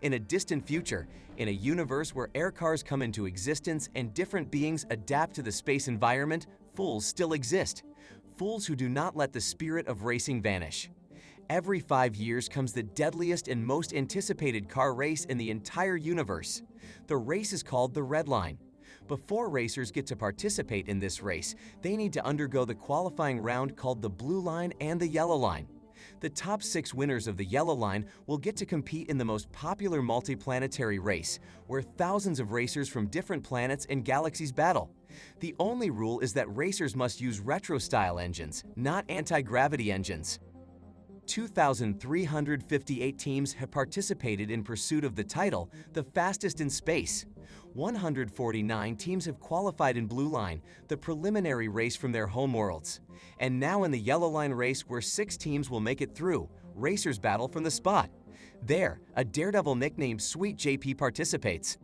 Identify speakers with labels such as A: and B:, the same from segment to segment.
A: In a distant future, in a universe where air cars come into existence and different beings adapt to the space environment, fools still exist. Fools who do not let the spirit of racing vanish. Every 5 years comes the deadliest and most anticipated car race in the entire universe. The race is called the Red Line. Before racers get to participate in this race, they need to undergo the qualifying round called the Blue Line and the Yellow Line. The top 6 winners of the Yellow Line will get to compete in the most popular multiplanetary race, where thousands of racers from different planets and galaxies battle. The only rule is that racers must use retro-style engines, not anti-gravity engines. 2,358 teams have participated in pursuit of the title, the fastest in space. 149 teams have qualified in Blue Line, the preliminary race from their homeworlds. And now in the Yellow Line race, where 6 teams will make it through, racers battle from the spot. There, a daredevil nicknamed Sweet JP participates.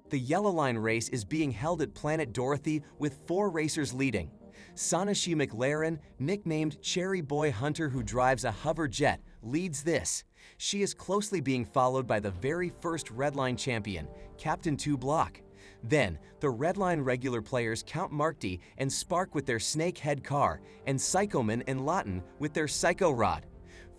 A: The Yellow Line race is being held at Planet Dorothy with 4 racers leading. Sanashi McLaren, nicknamed Cherry Boy Hunter, who drives a hover jet, leads this. She is closely being followed by the very first Red Line champion, Captain 2 Block. Then, the Red Line regular players Count Markty and Spark with their Snake Head car, and Psychoman and Lawton with their Psycho Rod.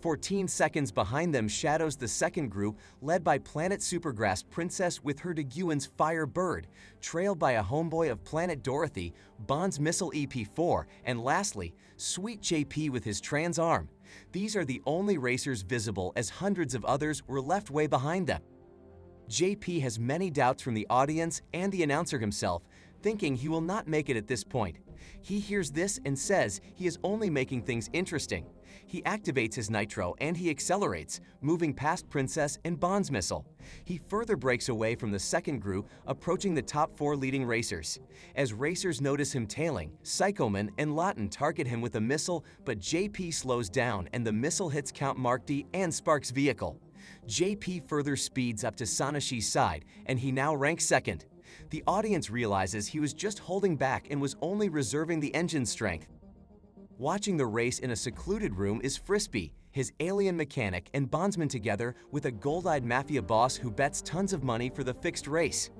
A: 14 seconds behind them shadows the second group, led by Planet Supergrass Princess with her Deguan's Fire Bird, trailed by a homeboy of Planet Dorothy, Bond's Missile EP4, and lastly, Sweet JP with his Trans Arm. These are the only racers visible, as hundreds of others were left way behind them. JP has many doubts from the audience and the announcer himself, thinking he will not make it at this point. He hears this and says he is only making things interesting. He activates his nitro and he accelerates, moving past Princess and Bond's missile. He further breaks away from the second group, approaching the top 4 leading racers. As racers notice him tailing, Psychoman and Lawton target him with a missile, but JP slows down and the missile hits Count Markty and Spark's vehicle. JP further speeds up to Sanashi's side, and he now ranks second. The audience realizes he was just holding back and was only reserving the engine strength. Watching the race in a secluded room is Frisbee, his alien mechanic and bondsman, together with a gold-eyed mafia boss who bets tons of money for the fixed race.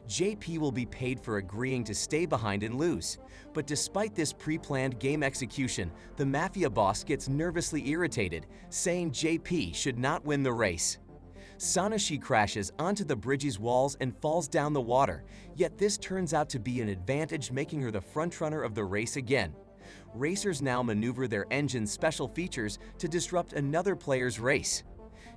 A: JP will be paid for agreeing to stay behind and lose. But despite this pre-planned game execution, the mafia boss gets nervously irritated, saying JP should not win the race. Sanashi crashes onto the bridge's walls and falls down the water, yet this turns out to be an advantage, making her the frontrunner of the race again. Racers now maneuver their engine's special features to disrupt another player's race.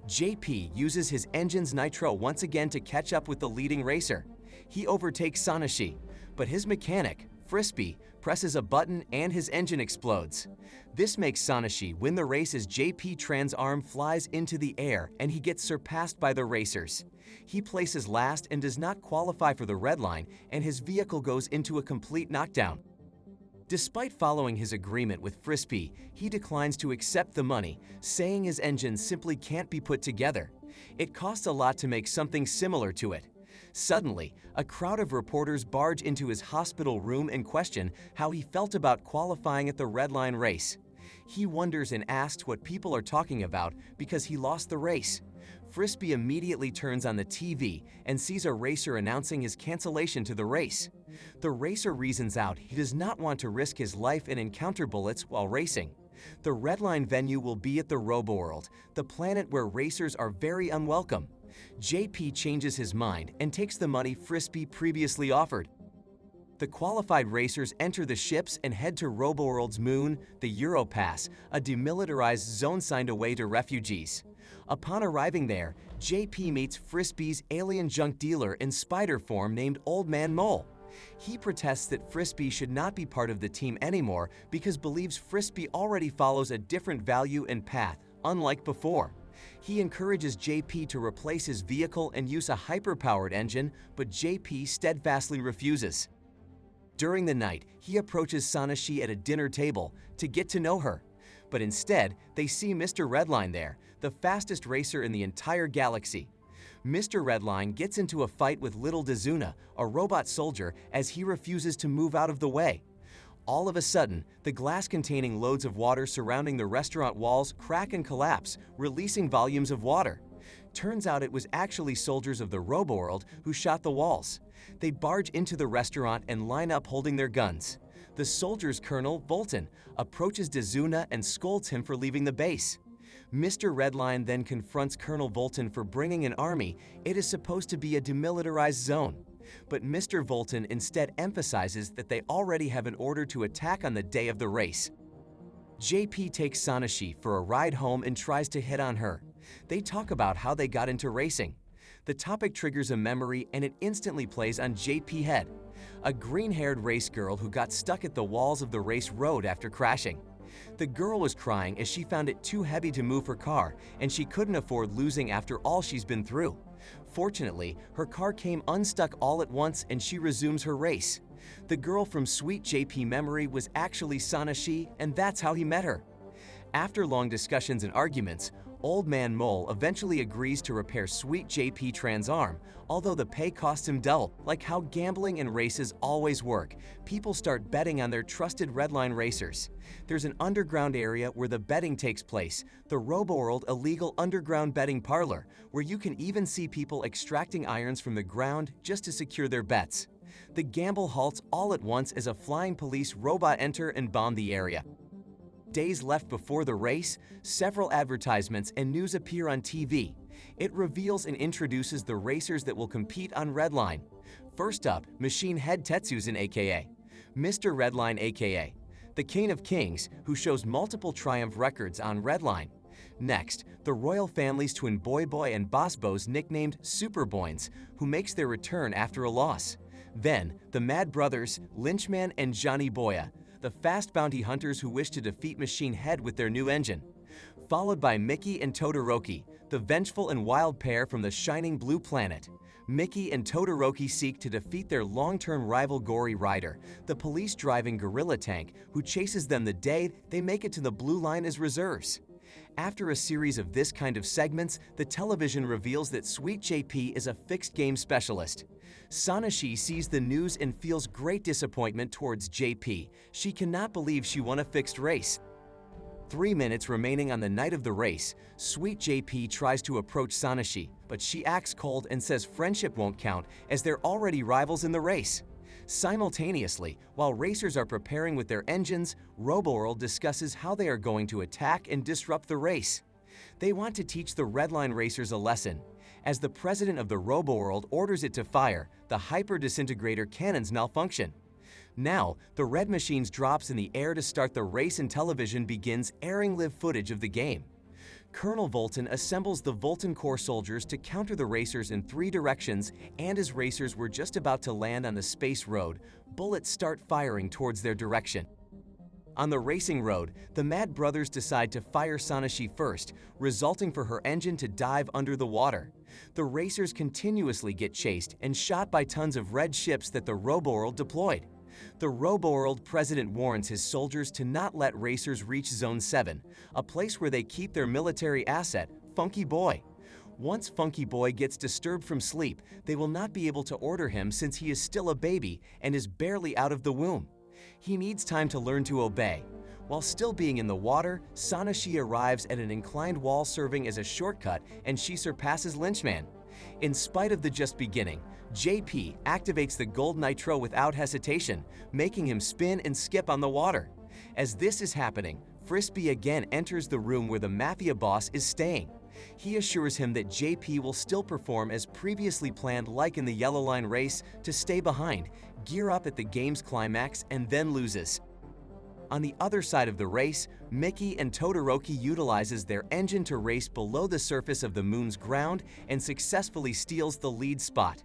A: JP uses his engine's nitro once again to catch up with the leading racer. He overtakes Sanashi, but his mechanic, Frisbee, presses a button and his engine explodes. This makes Sanashi win the race as JP Trans Arm flies into the air and he gets surpassed by the racers. He places last and does not qualify for the Red Line, and his vehicle goes into a complete knockdown. Despite following his agreement with Frisbee, he declines to accept the money, saying his engine simply can't be put together. It costs a lot to make something similar to it. Suddenly, a crowd of reporters barge into his hospital room and question how he felt about qualifying at the Red Line race. He wonders and asks what people are talking about because he lost the race. Frisbee immediately turns on the TV and sees a racer announcing his cancellation to the race. The racer reasons out he does not want to risk his life and encounter bullets while racing. The Red Line venue will be at the Roboworld, the planet where racers are very unwelcome. JP changes his mind and takes the money Frisbee previously offered. The qualified racers enter the ships and head to Roboworld's moon, the Europass, a demilitarized zone signed away to refugees. Upon arriving there, JP meets Frisbee's alien junk dealer in spider form named Old Man Mole. He protests that Frisbee should not be part of the team anymore because believes Frisbee already follows a different value and path, unlike before. He encourages JP to replace his vehicle and use a hyper-powered engine, but JP steadfastly refuses. During the night, he approaches Sanashi at a dinner table to get to know her. But instead, they see Mr. Redline there, the fastest racer in the entire galaxy. Mr. Redline gets into a fight with Little Dazuna, a robot soldier, as he refuses to move out of the way. All of a sudden, the glass containing loads of water surrounding the restaurant walls crack and collapse, releasing volumes of water. Turns out it was actually soldiers of the Roboworld who shot the walls. They barge into the restaurant and line up holding their guns. The soldier's Colonel, Volton, approaches Dezuna and scolds him for leaving the base. Mr. Redline then confronts Colonel Volton for bringing an army. It is supposed to be a demilitarized zone. But Mr. Volton instead emphasizes that they already have an order to attack on the day of the race. JP takes Sanashi for a ride home and tries to hit on her. They talk about how they got into racing. The topic triggers a memory and it instantly plays on JP head, a green-haired race girl who got stuck at the walls of the race road after crashing. The girl was crying as she found it too heavy to move her car and she couldn't afford losing after all she's been through. Fortunately, her car came unstuck all at once and she resumes her race. The girl from Sweet JP memory was actually Sanashi, and that's how he met her. After long discussions and arguments, Old Man Mole eventually agrees to repair Sweet JP Tran's arm, although the pay costs him double. Like how gambling and races always work, people start betting on their trusted Redline racers. There's an underground area where the betting takes place, the Roboworld illegal underground betting parlor, where you can even see people extracting irons from the ground just to secure their bets. The gamble halts all at once as a flying police robot enter and bomb the area. Days left before the race, several advertisements and news appear on TV. It reveals and introduces the racers that will compete on Redline. First up, Machine Head Tetsuzan aka Mr. Redline aka the King of Kings, who shows multiple triumph records on Redline. Next, the royal family's twin Boy Boy and Boss Boys nicknamed Super Boins, who makes their return after a loss. Then, the Mad Brothers, Lynchman and Johnny Boya, the fast bounty hunters who wish to defeat Machine Head with their new engine. Followed by Mickey and Todoroki, the vengeful and wild pair from the shining blue planet. Mickey and Todoroki seek to defeat their long-term rival Gory Rider, the police-driving gorilla tank who chases them the day they make it to the blue line as reserves. After a series of this kind of segments, the television reveals that Sweet JP is a fixed game specialist. Sanashi sees the news and feels great disappointment towards JP. She cannot believe she won a fixed race. 3 minutes remaining on the night of the race, Sweet JP tries to approach Sanashi, but she acts cold and says friendship won't count as they're already rivals in the race. Simultaneously, while racers are preparing with their engines, Roboworld discusses how they are going to attack and disrupt the race. They want to teach the Redline racers a lesson. As the president of the Roboworld orders it to fire, the hyper-disintegrator cannons malfunction. Now, the red machines drops in the air to start the race and television begins airing live footage of the game. Colonel Volton assembles the Volton Corps soldiers to counter the racers in 3 directions, and as racers were just about to land on the space road, bullets start firing towards their direction. On the racing road, the Mad Brothers decide to fire Sanashi first, resulting for her engine to dive under the water. The racers continuously get chased and shot by tons of red ships that the Roboworld deployed. The Roboworld president warns his soldiers to not let racers reach Zone 7, a place where they keep their military asset, Funky Boy. Once Funky Boy gets disturbed from sleep, they will not be able to order him since he is still a baby and is barely out of the womb. He needs time to learn to obey. While still being in the water, Sanashi arrives at an inclined wall serving as a shortcut and she surpasses Lynchman. In spite of the just beginning, JP activates the gold nitro without hesitation, making him spin and skip on the water. As this is happening, Frisbee again enters the room where the Mafia boss is staying. He assures him that JP will still perform as previously planned like in the Yellow Line race to stay behind, gear up at the game's climax, and then loses. On the other side of the race, Mickey and Todoroki utilizes their engine to race below the surface of the moon's ground and successfully steals the lead spot.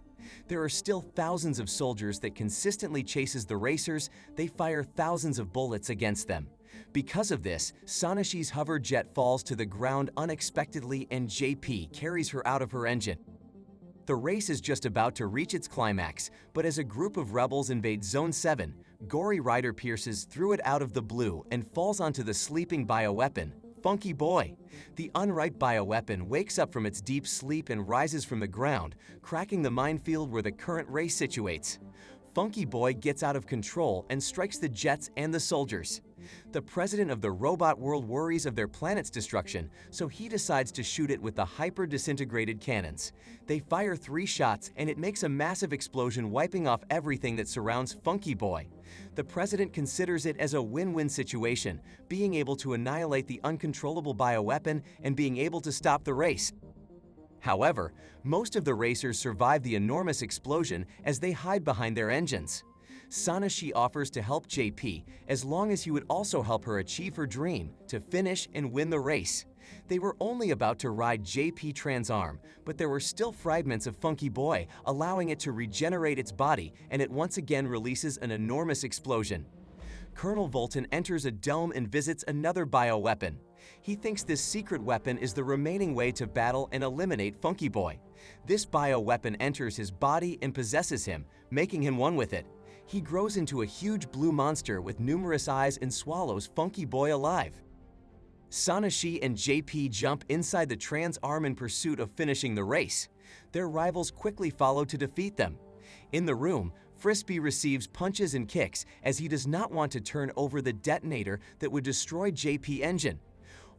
A: There are still thousands of soldiers that consistently chases the racers. They fire thousands of bullets against them. Because of this, Sanashi's hover jet falls to the ground unexpectedly and JP carries her out of her engine. The race is just about to reach its climax, but as a group of rebels invade Zone 7, Gory Rider pierces through it out of the blue and falls onto the sleeping bioweapon, Funky Boy. The unripe bioweapon wakes up from its deep sleep and rises from the ground, cracking the minefield where the current race situates. Funky Boy gets out of control and strikes the jets and the soldiers. The president of the robot world worries of their planet's destruction, so he decides to shoot it with the hyper-disintegrated cannons. They fire 3 shots and it makes a massive explosion, wiping off everything that surrounds Funky Boy. The president considers it as a win-win situation, being able to annihilate the uncontrollable bioweapon and being able to stop the race. However, most of the racers survive the enormous explosion as they hide behind their engines. Sanashi offers to help JP as long as he would also help her achieve her dream to finish and win the race. They were only about to ride JP Tran's arm, but there were still fragments of Funky Boy, allowing it to regenerate its body, and it once again releases an enormous explosion. Colonel Volton enters a dome and visits another bioweapon. He thinks this secret weapon is the remaining way to battle and eliminate Funky Boy. This bioweapon enters his body and possesses him, making him one with it. He grows into a huge blue monster with numerous eyes and swallows Funky Boy alive. Sanashi and JP jump inside the Tran's arm in pursuit of finishing the race. Their rivals quickly follow to defeat them. In the room, Frisbee receives punches and kicks as he does not want to turn over the detonator that would destroy JP engine.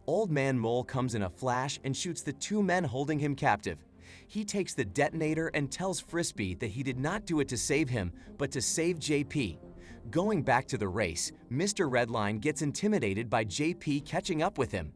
A: Old Man Mole comes in a flash and shoots the 2 men holding him captive. He takes the detonator and tells Frisbee that he did not do it to save him, but to save JP. Going back to the race, Mr. Redline gets intimidated by JP catching up with him.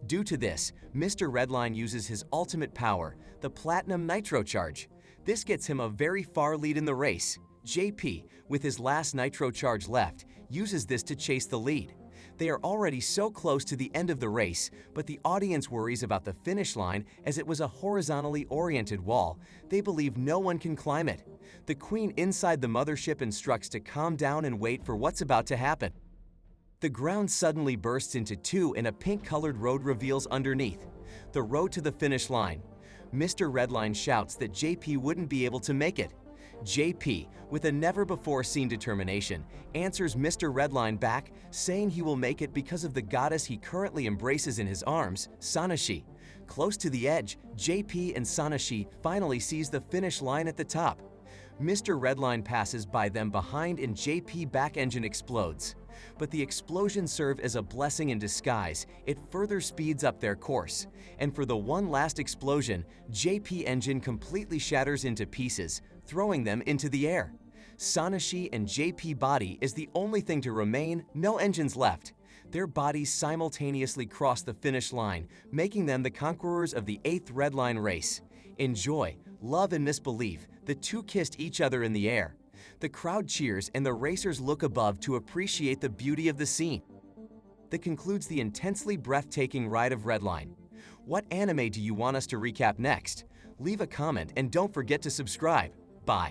A: Due to this, Mr. Redline uses his ultimate power, the Platinum Nitro Charge. This gets him a very far lead in the race. JP, with his last Nitro Charge left, uses this to chase the lead. They are already so close to the end of the race, but the audience worries about the finish line as it was a horizontally oriented wall. They believe no one can climb it. The Queen inside the mothership instructs to calm down and wait for what's about to happen. The ground suddenly bursts into 2 and a pink-colored road reveals underneath. The road to the finish line. Mr. Redline shouts that JP wouldn't be able to make it. JP, with a never-before-seen determination, answers Mr. Redline back, saying he will make it because of the goddess he currently embraces in his arms, Sanashi. Close to the edge, JP and Sanashi finally sees the finish line at the top. Mr. Redline passes by them behind and JP back engine explodes. But the explosions serve as a blessing in disguise. It further speeds up their course. And for the one last explosion, JP engine completely shatters into pieces, throwing them into the air. Sanashi and JP body is the only thing to remain, no engines left. Their bodies simultaneously cross the finish line, making them the conquerors of the 8th Red Line race. In joy, love, and misbelief, the 2 kissed each other in the air. The crowd cheers and the racers look above to appreciate the beauty of the scene. That concludes the intensely breathtaking ride of Redline. What anime do you want us to recap next? Leave a comment and don't forget to subscribe.